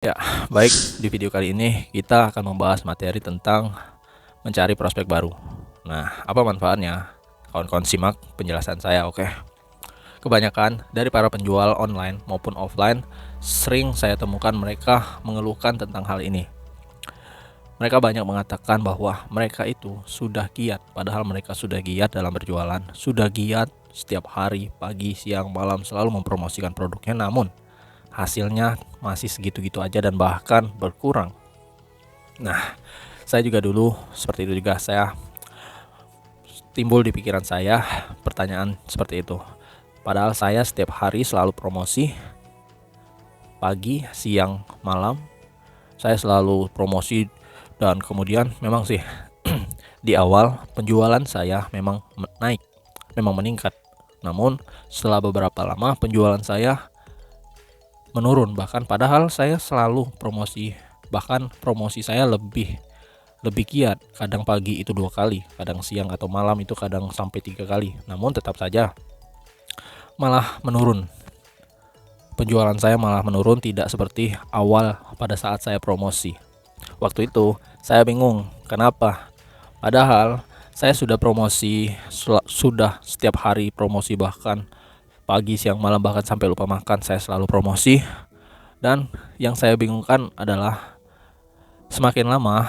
Ya, baik, di video kali ini kita akan membahas materi tentang mencari prospek baru. Nah, apa manfaatnya? Kawan-kawan simak penjelasan saya, oke? Kebanyakan dari para penjual online maupun offline sering saya temukan mereka mengeluhkan tentang hal ini. Mereka banyak mengatakan bahwa mereka itu sudah giat, padahal mereka sudah giat dalam berjualan, sudah giat setiap hari, pagi, siang, malam selalu mempromosikan produknya, namun hasilnya masih segitu-gitu aja dan bahkan berkurang. Nah, saya juga dulu seperti itu juga. Saya timbul di pikiran saya pertanyaan seperti itu. Padahal saya setiap hari selalu promosi pagi, siang, malam. Saya selalu promosi dan kemudian memang sih di awal penjualan saya memang naik, memang meningkat. Namun setelah beberapa lama penjualan saya menurun, bahkan padahal saya selalu promosi, bahkan promosi saya lebih giat. Kadang pagi itu 2 kali, kadang siang atau malam itu kadang sampai 3 kali. Namun tetap saja malah menurun. Penjualan saya malah menurun, tidak seperti awal pada saat saya promosi. Waktu itu saya bingung kenapa. Padahal saya sudah promosi, sudah setiap hari promosi, bahkan pagi, siang, malam, bahkan sampai lupa makan saya selalu promosi. Dan yang saya bingungkan adalah semakin lama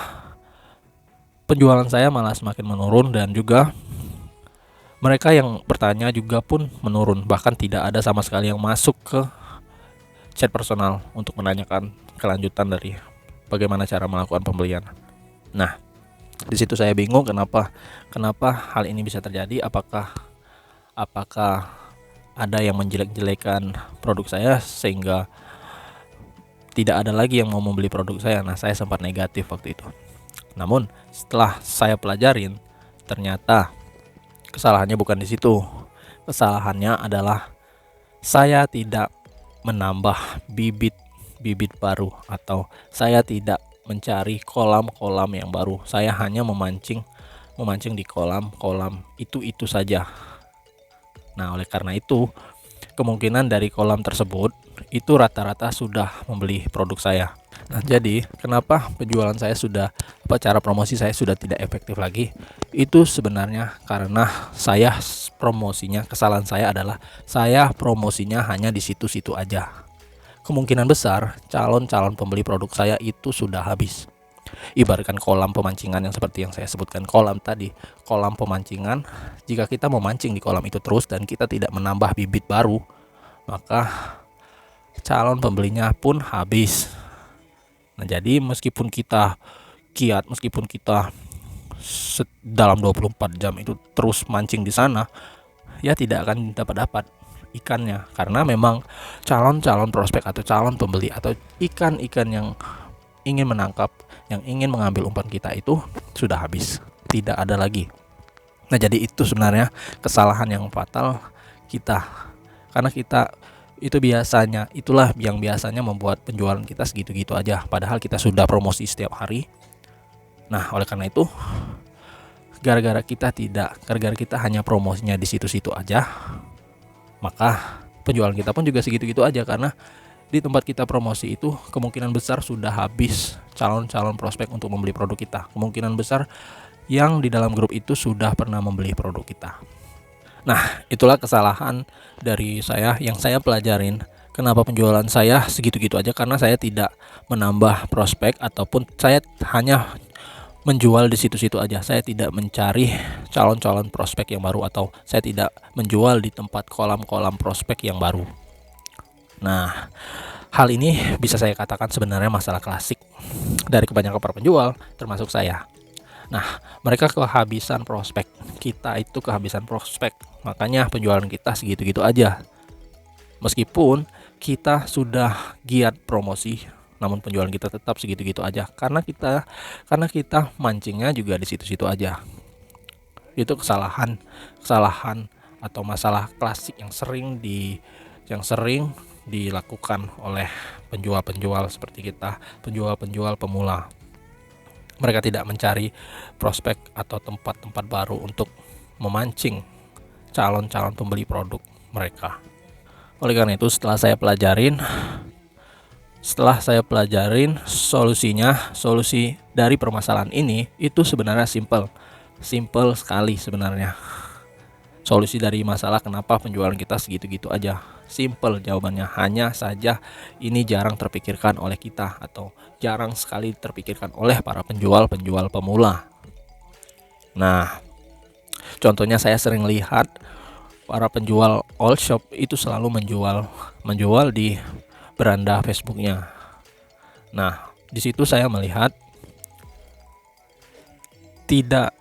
penjualan saya malah semakin menurun, dan juga mereka yang bertanya juga pun menurun. Bahkan tidak ada sama sekali yang masuk ke chat personal untuk menanyakan kelanjutan dari bagaimana cara melakukan pembelian. Nah, di situ saya bingung kenapa hal ini bisa terjadi. Apakah ada yang menjelek-jelekan produk saya sehingga tidak ada lagi yang mau membeli produk saya. Nah, saya sempat negatif waktu itu. Namun setelah saya pelajarin, ternyata kesalahannya bukan di situ. Kesalahannya adalah saya tidak menambah bibit baru, atau saya tidak mencari kolam-kolam yang baru. Saya hanya memancing di kolam-kolam itu saja. Nah, oleh karena itu, kemungkinan dari kolam tersebut itu rata-rata sudah membeli produk saya. Nah, jadi kenapa penjualan saya sudah, cara promosi saya sudah tidak efektif lagi? Itu sebenarnya karena saya promosinya, kesalahan saya adalah saya promosinya hanya di situ-situ aja. Kemungkinan besar calon-calon pembeli produk saya itu sudah habis. Ibaratkan kolam pemancingan yang seperti yang saya sebutkan kolam tadi, kolam pemancingan. Jika kita memancing di kolam itu terus dan kita tidak menambah bibit baru, maka calon pembelinya pun habis. Nah, jadi meskipun kita giat, meskipun kita dalam 24 jam itu terus mancing di sana, ya tidak akan dapat ikannya, karena memang calon-calon prospek atau calon pembeli atau ikan-ikan yang ingin menangkap, yang ingin mengambil umpan kita itu sudah habis, tidak ada lagi. Nah, jadi itu sebenarnya kesalahan yang fatal kita, karena kita itu itulah yang biasanya membuat penjualan kita segitu-gitu aja, padahal kita sudah promosi setiap hari. Nah, oleh karena itu, gara-gara kita hanya promosinya di situ-situ aja, maka penjualan kita pun juga segitu-gitu aja, karena di tempat kita promosi itu kemungkinan besar sudah habis calon-calon prospek untuk membeli produk kita. Kemungkinan besar yang di dalam grup itu sudah pernah membeli produk kita. Nah, itulah kesalahan dari saya yang saya pelajarin. Kenapa penjualan saya segitu-gitu aja? Karena saya tidak menambah prospek, ataupun saya hanya menjual di situ-situ aja. Saya tidak mencari calon-calon prospek yang baru, atau saya tidak menjual di tempat kolam-kolam prospek yang baru. Nah, hal ini bisa saya katakan sebenarnya masalah klasik dari kebanyakan para penjual, termasuk saya. Nah, mereka kehabisan prospek, kita itu kehabisan prospek, makanya penjualan kita segitu-gitu aja. Meskipun kita sudah giat promosi, namun penjualan kita tetap segitu-gitu aja, karena kita mancingnya juga di situ-situ aja. Itu kesalahan atau masalah klasik yang sering dilakukan oleh penjual-penjual seperti kita, penjual-penjual pemula. Mereka tidak mencari prospek atau tempat-tempat baru untuk memancing calon-calon pembeli produk mereka. Oleh karena itu, setelah saya pelajarin, Setelah saya pelajarin solusinya, solusi dari permasalahan ini itu sebenarnya simple sekali sebenarnya. Solusi dari masalah kenapa penjualan kita segitu-gitu aja. Simple jawabannya, hanya saja ini jarang terpikirkan oleh kita atau jarang sekali terpikirkan oleh para penjual-penjual pemula. Nah, contohnya saya sering lihat para penjual all shop itu selalu menjual di beranda Facebooknya. Nah, di situ saya melihat tidak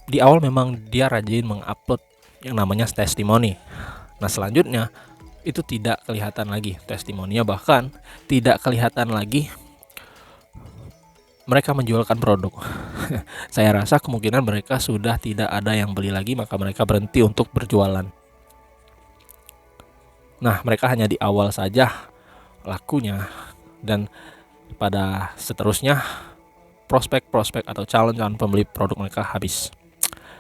di awal memang dia rajin mengupload yang namanya testimoni. Nah, selanjutnya itu tidak kelihatan lagi testimoninya, bahkan tidak kelihatan lagi mereka menjualkan produk. Saya rasa kemungkinan mereka sudah tidak ada yang beli lagi, maka mereka berhenti untuk berjualan. Nah, mereka hanya di awal saja lakunya, dan pada seterusnya prospek-prospek atau calon-calon pembeli produk mereka habis.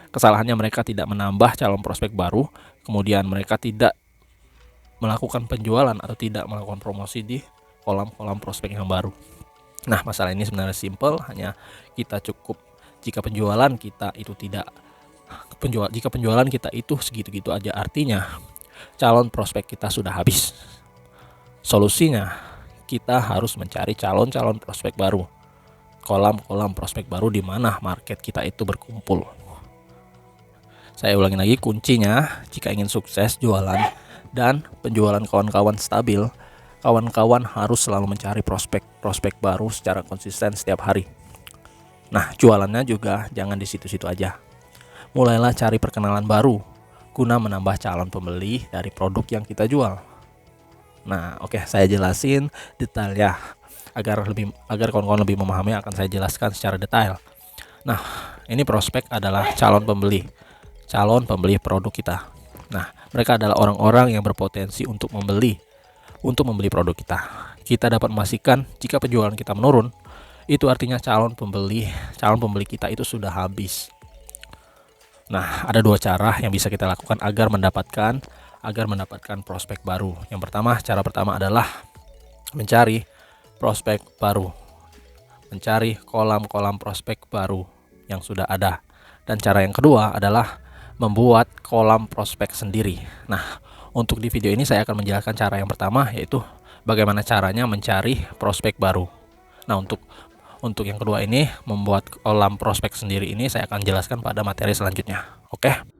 Kesalahannya mereka tidak menambah calon prospek baru, kemudian mereka tidak melakukan penjualan atau tidak melakukan promosi di kolam-kolam prospek yang baru. Nah, masalah ini sebenarnya simple, hanya kita cukup jika penjualan kita itu jika penjualan kita itu segitu-gitu aja, artinya calon prospek kita sudah habis. Solusinya kita harus mencari calon-calon prospek baru, kolam-kolam prospek baru di mana market kita itu berkumpul. Saya ulangi lagi, kuncinya jika ingin sukses jualan dan penjualan kawan-kawan stabil, kawan-kawan harus selalu mencari prospek baru secara konsisten setiap hari. Nah, jualannya juga jangan di situ-situ aja. Mulailah cari perkenalan baru guna menambah calon pembeli dari produk yang kita jual. Nah, oke, saya jelasin detail ya, agar kawan-kawan lebih memahami akan saya jelaskan secara detail. Nah, ini prospek adalah calon pembeli produk kita. Nah, mereka adalah orang-orang yang berpotensi untuk membeli produk kita. Kita dapat memastikan jika penjualan kita menurun, itu artinya calon pembeli kita itu sudah habis. Nah, ada dua cara yang bisa kita lakukan agar mendapatkan prospek baru. Cara pertama adalah mencari prospek baru, mencari kolam-kolam prospek baru yang sudah ada. Dan cara yang kedua adalah membuat kolam prospek sendiri. Nah, untuk di video ini saya akan menjelaskan cara yang pertama, yaitu bagaimana caranya mencari prospek baru. Nah, untuk yang kedua ini, membuat kolam prospek sendiri ini, saya akan jelaskan pada materi selanjutnya. Oke.